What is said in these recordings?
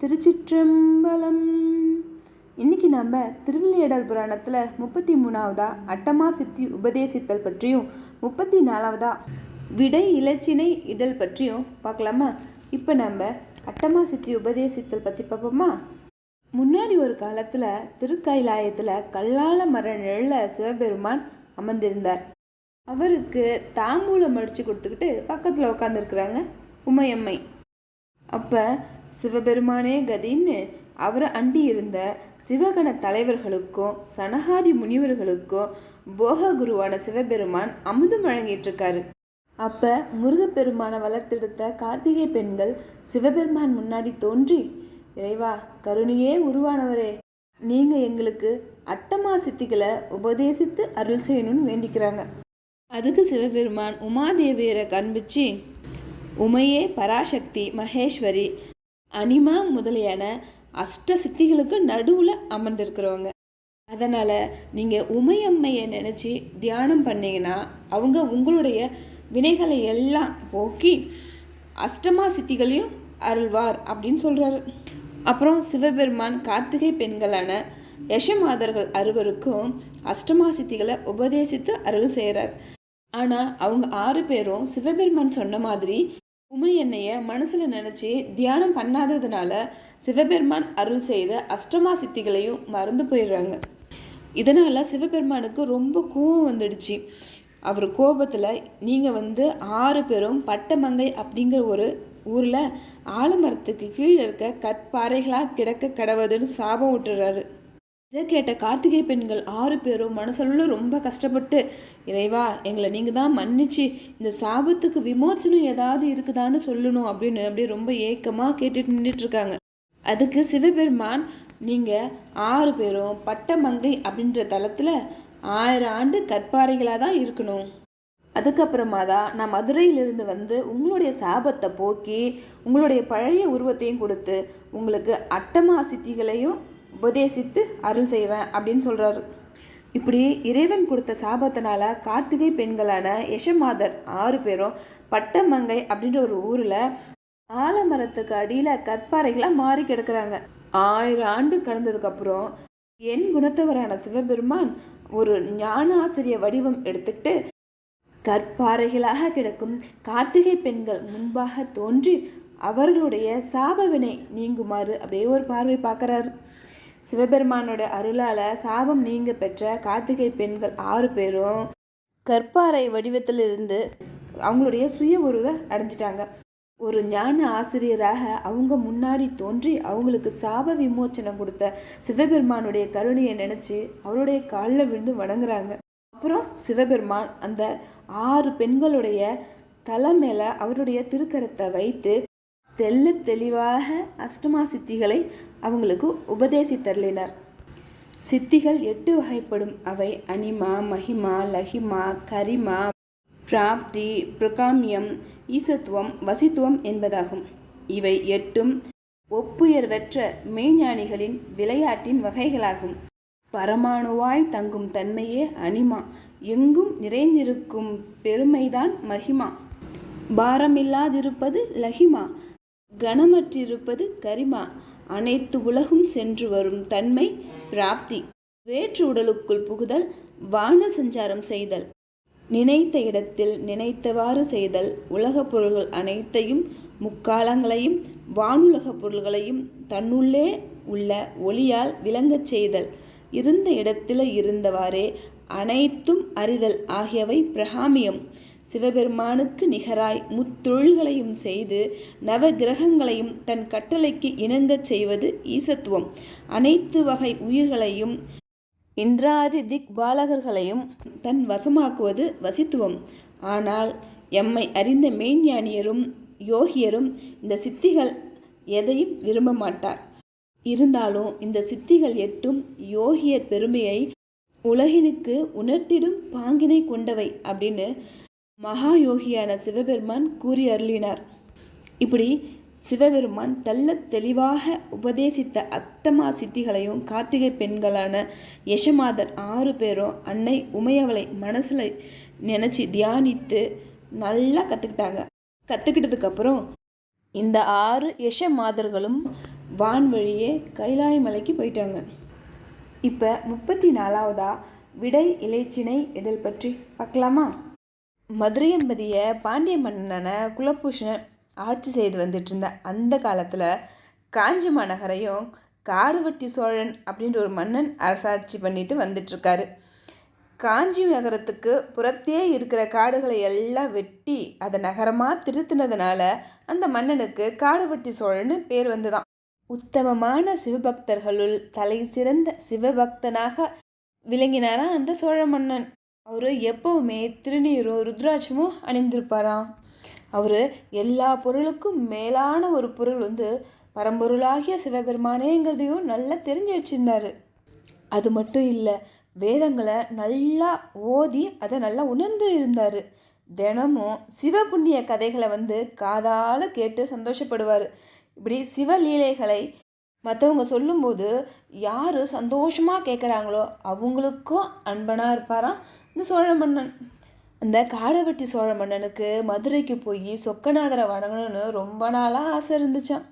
திருச்சிற்றம்பலம். இன்னைக்கு நம்ம திருவிளையாடல் புராணத்தில் 33ஆவதா அட்டமா சித்தி உபதேசித்தல் பற்றியும் 34ஆவதா விடை இலச்சினை இடல் பற்றியும் பார்க்கலாமா? இப்போ நம்ம அட்டமா சித்தி உபதேசித்தல் பற்றி பார்ப்போமா? முன்னாடி ஒரு காலத்தில் திருக்கைலாயத்தில் கல்லால மர நிழல சிவபெருமான் அமர்ந்திருந்தார். அவருக்கு தாம்பூலம் அடித்து கொடுத்துக்கிட்டு பக்கத்தில் உட்காந்துருக்குறாங்க உமையம்மை. அப்போ சிவபெருமானே கதின்னு அவரை அண்டி இருந்த சிவகண தலைவர்களுக்கும் சனகாதி முனிவர்களுக்கும் போக குருவான சிவபெருமான் அமுதம் வழங்கிட்டு இருக்காரு. அப்போ முருகப்பெருமானை வளர்த்தெடுத்த கார்த்திகை பெண்கள் சிவபெருமான் முன்னாடி தோன்றி, இறைவா கருணையே உருவானவரே, நீங்கள் எங்களுக்கு அட்டமா சித்திகளை உபதேசித்து அருள் செய்யணும்னு வேண்டிக்கிறாங்க. அதுக்கு சிவபெருமான் உமாதேவியரை காண்பிச்சு, உமையே பராசக்தி மகேஸ்வரி அனிமா முதலியான அஷ்ட சித்திகளுக்கு நடுவில் அமர்ந்திருக்கிறவங்க. அதனால் நீங்கள் உமையம்மையை நினச்சி தியானம் பண்ணிங்கன்னா அவங்க உங்களுடைய வினைகளை எல்லாம் போக்கி அஷ்டமா சித்திகளையும் அருள்வார் அப்படின்னு சொல்கிறாரு. அப்புறம் சிவபெருமான் கார்த்திகை பெண்களான யசமாதர்கள் அறுவருக்கும் அஷ்டமா சித்திகளை உபதேசித்து அருள் செய்கிறார். ஆனால் அவங்க 6 பேரும் சிவபெருமான் சொன்ன மாதிரி உமை எண்ணெயை மனசில் நினச்சி தியானம் பண்ணாததுனால சிவபெருமான் அருள் செய்த அஷ்டமா சித்திகளையும் மறந்து போயிடுறாங்க. இதனால் சிவபெருமானுக்கு ரொம்ப கோபம் வந்துடுச்சு. அவர் கோபத்தில் நீங்கள் 6 பேரும் பட்டமங்கை அப்படிங்கிற ஒரு ஊரில் ஆலமரத்துக்கு கீழே இருக்க கற்பாறைகளாக கிடக்க கடவுதுன்னு சாபம் விட்டுறாரு. இதை கேட்ட கார்த்திகை பெண்கள் 6 பேரும் மனசுல ரொம்ப கஷ்டப்பட்டு, இறைவா எங்களை நீங்கள் தான் மன்னிச்சு இந்த சாபத்துக்கு விமோச்சனம் ஏதாவது இருக்குதான்னு சொல்லணும் அப்படின்னு அப்படியே ரொம்ப ஏக்கமாக கேட்டுட்டு நின்றுட்டுருக்காங்க. அதுக்கு சிவபெருமான், நீங்கள் 6 பேரும் பட்டமங்கை அப்படின்ற தளத்தில் 1000 ஆண்டு கற்பாறைகளாக தான் இருக்கணும். அதுக்கப்புறமா தான் நான் மதுரையிலிருந்து உங்களுடைய சாபத்தை போக்கி உங்களுடைய பழைய உருவத்தையும் கொடுத்து உங்களுக்கு அட்டமா சித்திகளையும் உபதேசித்து அருள் செய்வேன் அப்படின்னு சொல்கிறாரு. இப்படி இறைவன் கொடுத்த சாபத்தினால கார்த்திகை பெண்களான யசமாதர் 6 பேரும் பட்டமங்கை அப்படின்ற ஒரு ஊரில் ஆலமரத்துக்கு அடியில் கற்பாறைகளாக மாறி கிடக்கிறாங்க. 1000 ஆண்டு கடந்ததுக்கப்புறம் என் குணத்தவரான சிவபெருமான் ஒரு ஞான ஆசிரிய வடிவம் எடுத்துக்கிட்டு கற்பாறைகளாக கிடக்கும் கார்த்திகை பெண்கள் முன்பாக தோன்றி அவர்களுடைய சாபவினை நீங்குமாறு அப்படியே ஒரு பார்வை பார்க்குறாரு. சிவபெருமானோட அருளால் சாபம் நீங்க பெற்ற கார்த்திகை பெண்கள் 6 பேரும் கற்பாறை வடிவத்திலிருந்து அவங்களுடைய சுய உருவை அடைஞ்சிட்டாங்க. ஒரு ஞான ஆசிரியராக அவங்க முன்னாடி தோன்றி அவங்களுக்கு சாப விமோச்சனம் கொடுத்த சிவபெருமானுடைய கருணையை நினச்சி அவருடைய காலில் விழுந்து வணங்குறாங்க. அப்புறம் சிவபெருமான் அந்த 6 பெண்களுடைய தலை மேலே அவருடைய திருக்கரத்தை வைத்து தெல்ல தெளிவாக அஷ்டமா சித்திகளை அவங்களுக்கு உபதேசித்தருளினார். சித்திகள் 8 வகைப்படும். அவை அனிமா, மகிமா, லஹிமா, கரிமா, பிராப்தி, பிரகாமியம், ஈசத்துவம், வசித்துவம் என்பதாகும். இவை 8ம் ஒப்புயர்வற்ற மெய்ஞானிகளின் விளையாட்டின் வகைகளாகும். பரமாணுவாய் தங்கும் தன்மையே அனிமா, எங்கும் நிறைந்திருக்கும் பெருமைதான் மகிமா, பாரமில்லாதிருப்பது லஹிமா, கனமற்றிருப்பது கரிமா, அனைத்து உலகும் சென்று வரும் தன்மை பிராப்தி, வேற்று உடலுக்குள் புகுதல், வான சஞ்சாரம் செய்தல், நினைத்த இடத்தில் நினைத்தவாறு செய்தல், உலகப் பொருள்கள் அனைத்தையும் முக்காலங்களையும் வானுலகப் பொருள்களையும் தன்னுள்ளே உள்ள ஒளியால் விளங்கச் செய்தல், இருந்த இடத்தில் இருந்தவாறே அனைத்தும் அறிதல் ஆகியவை பிரகாமியம். சிவபெருமானுக்கு நிகராய் முத்தொழில்களையும் செய்து நவ கிரகங்களையும் தன் கட்டளைக்கு இணங்கச் செய்வது ஈசத்துவம். அனைத்து வகை உயிர்களையும் இந்திராதி திக் பாலகர்களையும் தன் வசமாக்குவது வசித்துவம். ஆனால் எம்மை அறிந்த மெய்ஞானியரும் யோகியரும் இந்த சித்திகள் எதையும் விரும்ப மாட்டார். இருந்தாலும் இந்த சித்திகள் 8ம் யோகியர் பெருமையை உலகினுக்கு உணர்த்திடும் பாங்கினை கொண்டவை அப்படின்னு மகா யோகியான சிவபெருமான் கூறி அருளினார். இப்படி சிவபெருமான் தெல்ல தெளிவாக உபதேசித்த அட்டமா சித்திகளையும் கார்த்திகை பெண்களான யசமாதர் 6 பேரும் அன்னை உமையவளை மனசில் நினச்சி தியானித்து நல்லா கற்றுக்கிட்டாங்க. கற்றுக்கிட்டதுக்கப்புறம் இந்த 6 யஷ மாதர்களும் வான்வழியே கைலாய மலைக்கு போயிட்டாங்க. இப்போ 34வதா விடை இலைச்சினை இடல் பற்றி பார்க்கலாமா? மதுரையம்பதியை பாண்டிய மன்னனான குலபூஷணன் ஆட்சி செய்து வந்துட்டு இருந்த அந்த காலத்தில் காஞ்சி மாநகரையும் காடுவெட்டி சோழன் அப்படின்ற ஒரு மன்னன் அரசாட்சி பண்ணிட்டு வந்துட்டுருக்காரு. காஞ்சி நகரத்துக்கு புறத்தே இருக்கிற காடுகளை எல்லாம் வெட்டி அதை நகரமாக திருத்தினதுனால அந்த மன்னனுக்கு காடுவெட்டி சோழன்னு பேர் வந்துதான். உத்தமமான சிவபக்தர்களுள் தலை சிறந்த சிவபக்தனாக விளங்கினாராம் அந்த சோழ மன்னன். அவர் எப்பவுமே திருநீரும் ருத்ராட்சமும் அணிந்திருப்பாராம். அவர் எல்லா பொருளுக்கும் மேலான ஒரு பொருள் பரம்பொருளாகிய சிவபெருமானேங்கிறதையும் நல்லா தெரிஞ்சு வச்சிருந்தாரு. அது மட்டும் இல்லை, வேதங்களை நல்லா ஓதி அதை நல்லா உணர்ந்து இருந்தார். தினமும் சிவபுண்ணிய கதைகளை காதால் கேட்டு சந்தோஷப்படுவார். இப்படி சிவலீலைகளை மற்றவங்க சொல்லும்போது யார் சந்தோஷமாக கேட்குறாங்களோ அவங்களுக்கும் அன்பனாக இருப்பாராம் இந்த சோழ மன்னன். அந்த காடுவெட்டி சோழ மன்னனுக்கு மதுரைக்கு போய் சொக்கநாதரை வணங்கணும்னு ரொம்ப நாளாக ஆசை இருந்துச்சான்.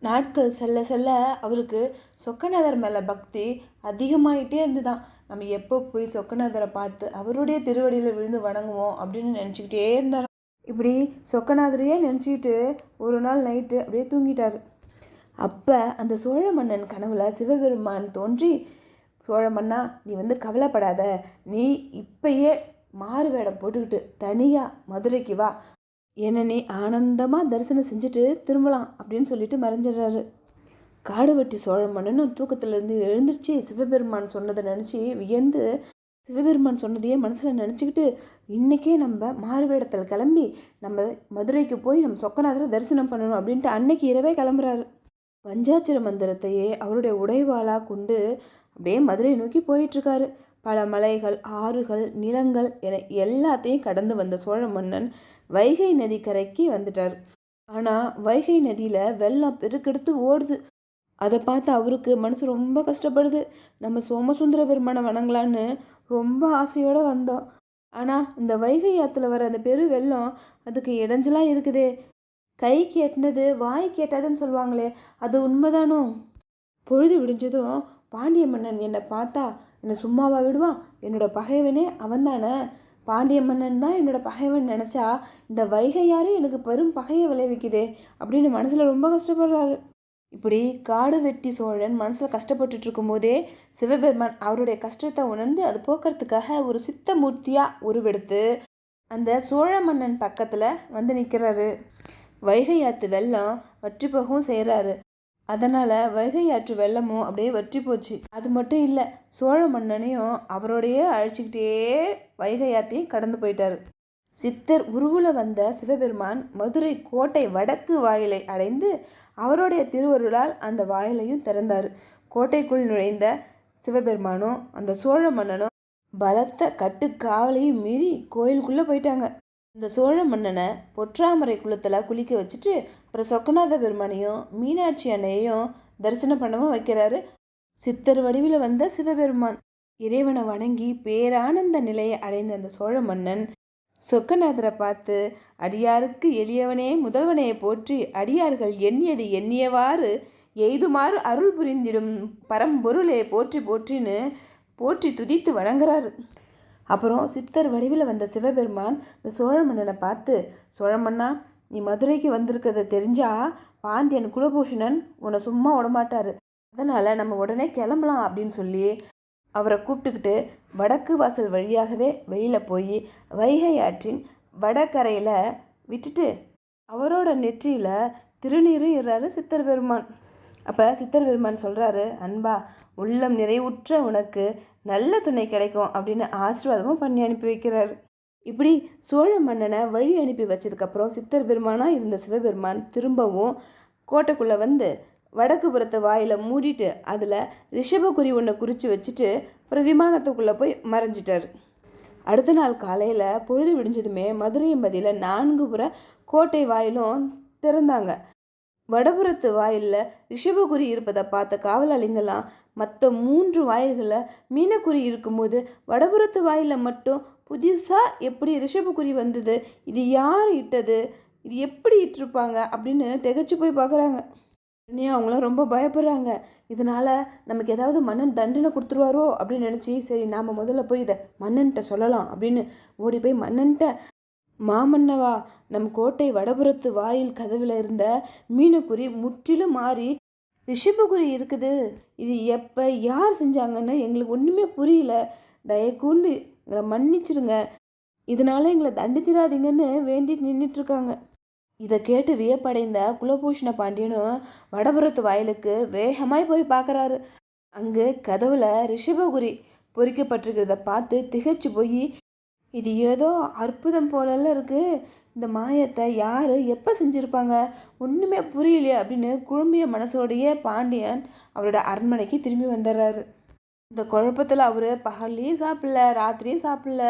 நாட்கள் செல்ல செல்ல அவருக்கு சொக்கநாதர் மேலே பக்தி அதிகமாகிட்டே இருந்துதான். நம்ம எப்போ போய் சொக்கநாதரை பார்த்து அவருடைய திருவடியில் விழுந்து வணங்குவோம் அப்படின்னு நினச்சிக்கிட்டே இருந்தார். இப்படி சொக்கநாதரையே நினச்சிக்கிட்டு ஒரு நாள் நைட்டு அப்படியே தூங்கிட்டார். அப்போ அந்த சோழ மன்னன் கனவுல சிவபெருமான் தோன்றி, சோழ மன்னா நீ கவலைப்படாத, நீ இப்பயே மாறு வேடம் போட்டுக்கிட்டு தனியாக மதுரைக்கு வா, என்னை நீ ஆனந்தமாக தரிசனம் செஞ்சுட்டு திரும்பலாம் அப்படின்னு சொல்லிட்டு மறைஞ்சிடுறாரு. காடுவெட்டி சோழ மன்னனும் தூக்கத்திலேருந்து எழுந்திரிச்சு சிவபெருமான் சொன்னதை நினச்சி வியந்து சிவபெருமான் சொன்னதையே மனசில் நினச்சிக்கிட்டு இன்றைக்கே நம்ம மாறுவேடத்தில் கிளம்பி நம்ம மதுரைக்கு போய் நம்ம சொக்கநாதரை தரிசனம் பண்ணணும் அப்படின்ட்டு அன்னைக்கு இரவே கிளம்புறாரு. பஞ்சாட்சர மந்திரத்தையே அவருடைய உடைவாளாக கொண்டு அப்படியே மதுரை நோக்கி போயிட்டுருக்காரு. பல மலைகள், ஆறுகள், நிலங்கள் என எல்லாத்தையும் கடந்து வந்த சோழ மன்னன் வைகை நதி கரைக்கு வந்துட்டார். ஆனால் வைகை நதியில் வெள்ளம் பெருக்கெடுத்து ஓடுது. அதை பார்த்து அவருக்கு மனசு ரொம்ப கஷ்டப்படுது. நம்ம சோமசுந்தர பெருமானை வணங்கலான்னு ரொம்ப ஆசையோடு வந்தோம். ஆனால் இந்த வைகை ஆற்றுல வர அந்த பெரு வெள்ளம் அதுக்கு இடைஞ்சலாக இருக்குதே. கை கேட்டினது வாய் கேட்டாதுன்னு சொல்லுவாங்களே, அது உண்மைதானோ? பொழுது விடிஞ்சதும் பாண்டிய மன்னன் என்னை பார்த்தா என்னை சும்மாவா விடுவான்? என்னோட பகைவனே அவன் தானே. பாண்டிய மன்னன் தான் என்னோட பகைவன் நினச்சா இந்த வைகையாரும் எனக்கு பெரும் பகையை விளைவிக்குதே அப்படின்னு மனசில் ரொம்ப கஷ்டப்படுறாரு. இப்படி காடுவெட்டி சோழன் மனசில் கஷ்டப்பட்டுட்டு இருக்கும்போதே சிவபெருமான் அவருடைய கஷ்டத்தை உணர்ந்து அது போக்குறதுக்காக ஒரு சித்தமூர்த்தியாக உருவெடுத்து அந்த சோழ மன்னன் பக்கத்தில் நிற்கிறாரு. வைகை ஆற்று வெள்ளம் வற்றி போகவும் செய்கிறாரு. அதனால் வைகை ஆற்று வெள்ளமும் அப்படியே வற்றி போச்சு. அது மட்டும் இல்லை, சோழ மன்னனையும் அவரோடையே அழைச்சிக்கிட்டே வைகை ஆற்றையும் கடந்து போயிட்டார். சித்தர் உருவுல வந்த சிவபெருமான் மதுரை கோட்டை வடக்கு வாயிலை அடைந்து அவருடைய திருவருளால் அந்த வாயிலையும் திறந்தார். கோட்டைக்குள் நுழைந்த சிவபெருமானும் அந்த சோழ மன்னனும் பலத்த கட்டுக்காவலையும் மீறி கோயிலுக்குள்ளே போயிட்டாங்க. இந்த சோழ மன்னனை பொற்றாமரை குளத்தில் குளிக்க வச்சுட்டு அப்புறம் சொக்கநாத பெருமானையும் மீனாட்சி அன்னையையும் தரிசனம் பண்ணவும் வைக்கிறாரு சித்தர் வடிவில் வந்த சிவபெருமான். இறைவனை வணங்கி பேரானந்த நிலையை அடைந்த அந்த சோழ மன்னன் சொக்கநாதரை பார்த்து, அடியாருக்கு எளியவனே முதல்வனையை போற்றி அடியார்கள் எண்ணியது எண்ணியவாறு எய்துமாறு அருள் புரிந்திடும் பரம்பொருளே போற்றி போற்றின்னு போற்றி துதித்து வணங்குறாரு. அப்புறம் சித்தர் வடிவில் வந்த சிவபெருமான் இந்த சோழ மன்னனை பார்த்து, சோழ மன்னா நீ மதுரைக்கு வந்திருக்கிறத தெரிஞ்சா பாண்டியன் குலபூஷணன் உன்னை சும்மா விடமாட்டார், அதனால் நம்ம உடனே கிளம்பலாம் அப்படின்னு சொல்லி அவரை கூப்பிட்டுக்கிட்டு வடக்கு வாசல் வழியாகவே வெளியில் போய் வைகை ஆற்றின் வடகரையில் விட்டுட்டு அவரோட நெற்றியில் திருநீரும் இறாரு சித்தர் பெருமான். அப்போ சித்தர் பெருமான் சொல்கிறாரு, அன்பா உள்ளம் நிறைவுற்ற உனக்கு நல்ல துணை கிடைக்கும் அப்படின்னு ஆசீர்வாதமும் பண்ணி அனுப்பி வைக்கிறார். இப்படி சோழ மன்னனை வழி அனுப்பி வச்சதுக்கப்புறம் சித்தர் பெருமானாக இருந்த சிவபெருமான் திரும்பவும் கோட்டைக்குள்ளே வடக்கு புறத்தை வாயில் மூடிட்டு அதில் ரிஷபகுரி ஒன்றை குறித்து வச்சுட்டு அப்புறம் விமானத்துக்குள்ளே போய் மறைஞ்சிட்டார். அடுத்த நாள் காலையில் பொழுது விடிஞ்சதுமே மதுரையம்பதியில் 4 புற கோட்டை வாயிலும் திறந்தாங்க. வடபுறத்து வாயிலில் ரிஷபகுரி இருப்பதை பார்த்த காவலாளிங்கெல்லாம் மற்ற 3 வாயில்களில் மீனக்குறி இருக்கும்போது வடபுறத்து வாயிலில் மட்டும் புதுசாக எப்படி ரிஷபகுரி வந்தது, இது யார் இட்டது, இது எப்படி இட்டிருப்பாங்க அப்படின்னு திகைச்சு போய் பார்க்குறாங்க. உடனே அவங்களாம் ரொம்ப பயப்படுறாங்க. இதனால் நமக்கு ஏதாவது மன்னன் தண்டனை கொடுத்துருவாரோ அப்படின்னு நினச்சி, சரி நாம் முதல்ல போய் இதை மன்னன்கிட்ட சொல்லலாம் அப்படின்னு ஓடி போய் மன்னன்கிட்ட, மாமன்னவா, நம் கோட்டை வடபுறத்து வாயில் கதவில் இருந்த மீனுக்குறி முற்றிலும் மாறி ரிஷபகுரி இருக்குது. இது எப்போ யார் செஞ்சாங்கன்னு எங்களுக்கு ஒன்றுமே புரியல. தயக்கூண்டு எங்களை மன்னிச்சிருங்க, இதனால எங்களை தண்டிச்சிடாதீங்கன்னு வேண்டிட்டு நின்றுட்டுருக்காங்க. இதை கேட்டு வியப்படைந்த குலபூஷண பாண்டியனும் வடபுறத்து வாயிலுக்கு வேகமாய் போய் பார்க்குறாரு. அங்கு கதவுல ரிஷபகுரி பொறிக்கப்பட்டிருக்கிறத பார்த்து திகைச்சு போய், இது ஏதோ அற்புதம் போலெல்லாம் இருக்குது, இந்த மாயத்தை யார் எப்போ செஞ்சுருப்பாங்க, ஒன்றுமே புரியலையே அப்படின்னு குழம்பிய மனசோடையே பாண்டியன் அவரோட அரண்மனைக்கு திரும்பி வந்துடுறாரு. இந்த குழப்பத்தில் அவர் பகல்லையும் சாப்பிடல, ராத்திரியும் சாப்பிடல,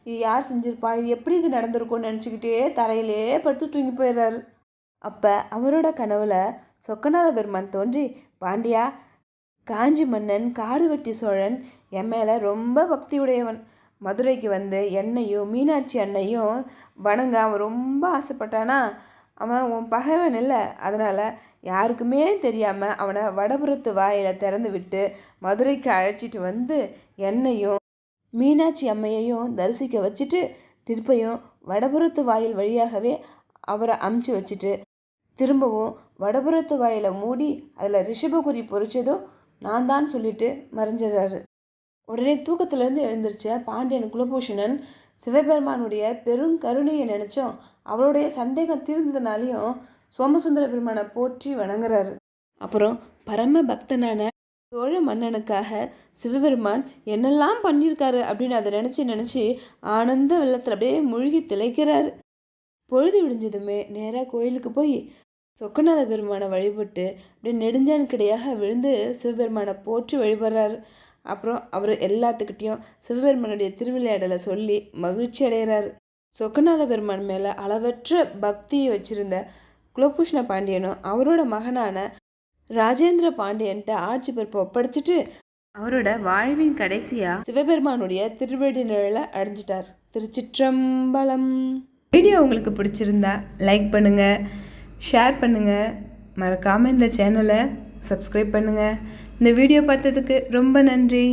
இது யார் செஞ்சுருப்பா, இது எப்படி இது நடந்திருக்கும்னு நினச்சிக்கிட்டே தரையிலே படுத்து தூங்கி போயிடுறாரு. அப்போ அவரோட கனவுல சொக்கநாத பெருமான் தோன்றி, பாண்டியா, காஞ்சி மன்னன் காடுவெட்டி சோழன் என் மேலே ரொம்ப பக்தி உடையவன். மதுரைக்கு வந்து என்னையும் மீனாட்சி அன்னையும் வணங்க அவன் ரொம்ப ஆசைப்பட்டானா. அவன் உன் பகைவன் இல்லை, அதனால் யாருக்குமே தெரியாமல் அவனை வடபுறத்து வாயில் திறந்து விட்டு மதுரைக்கு அழைச்சிட்டு வந்து என்னையும் மீனாட்சி அம்மையையும் தரிசிக்க வச்சுட்டு திருப்பையும் வடபுறத்து வாயில் வழியாகவே அவரை அமுச்சு வச்சுட்டு திரும்பவும் வடபுறத்து வாயிலை மூடி அதில் ரிஷபகுரி பொறிச்சதும் நான் தான் சொல்லிட்டு மறைஞ்சிடறாரு. உடனே தூக்கத்திலேருந்து எழுந்திருச்ச பாண்டியன் குலபூஷணன் சிவபெருமானுடைய பெருங்கருணையை நினச்சோம் அவருடைய சந்தேகம் தீர்ந்ததுனாலையும் சோமசுந்தர பெருமானை போற்றி வணங்குறாரு. அப்புறம் பரம பக்தனான சோழ மன்னனுக்காக சிவபெருமான் என்னெல்லாம் பண்ணியிருக்காரு அப்படின்னு அதை நினச்சி ஆனந்த வெள்ளத்தில் அப்படியே மூழ்கி திளைக்கிறாரு. பொழுது விடிஞ்சதுமே நேராக கோயிலுக்கு போய் சொக்கநாத பெருமானை வழிபட்டு அப்படியே நெடுஞ்சான் கிடையாக விழுந்து சிவபெருமானை போற்றி வழிபடுறாரு. அப்புறம் அவர் எல்லாத்துக்கிட்டையும் சிவபெருமானுடைய திருவிளையாடலை சொல்லி மகிழ்ச்சி அடைகிறாரு. சொக்கநாத பெருமான் மேலே அளவற்ற பக்தியை வச்சிருந்த குலபூஷண பாண்டியனும் அவரோட மகனான ராஜேந்திர பாண்டியன்ட்ட ஆட்சி பொறுப்பை ஒப்படைச்சிட்டு அவரோட வாழ்வின் கடைசியாக சிவபெருமானுடைய திருவடி நிழலை அடைஞ்சிட்டார். திருச்சிற்றம்பலம். வீடியோ உங்களுக்கு பிடிச்சிருந்தா லைக் பண்ணுங்கள், ஷேர் பண்ணுங்கள், மறக்காமல் இந்த சேனலை சப்ஸ்கிரைப் பண்ணுங்கள். இந்த வீடியோ பார்த்ததுக்கு ரொம்ப நன்றி.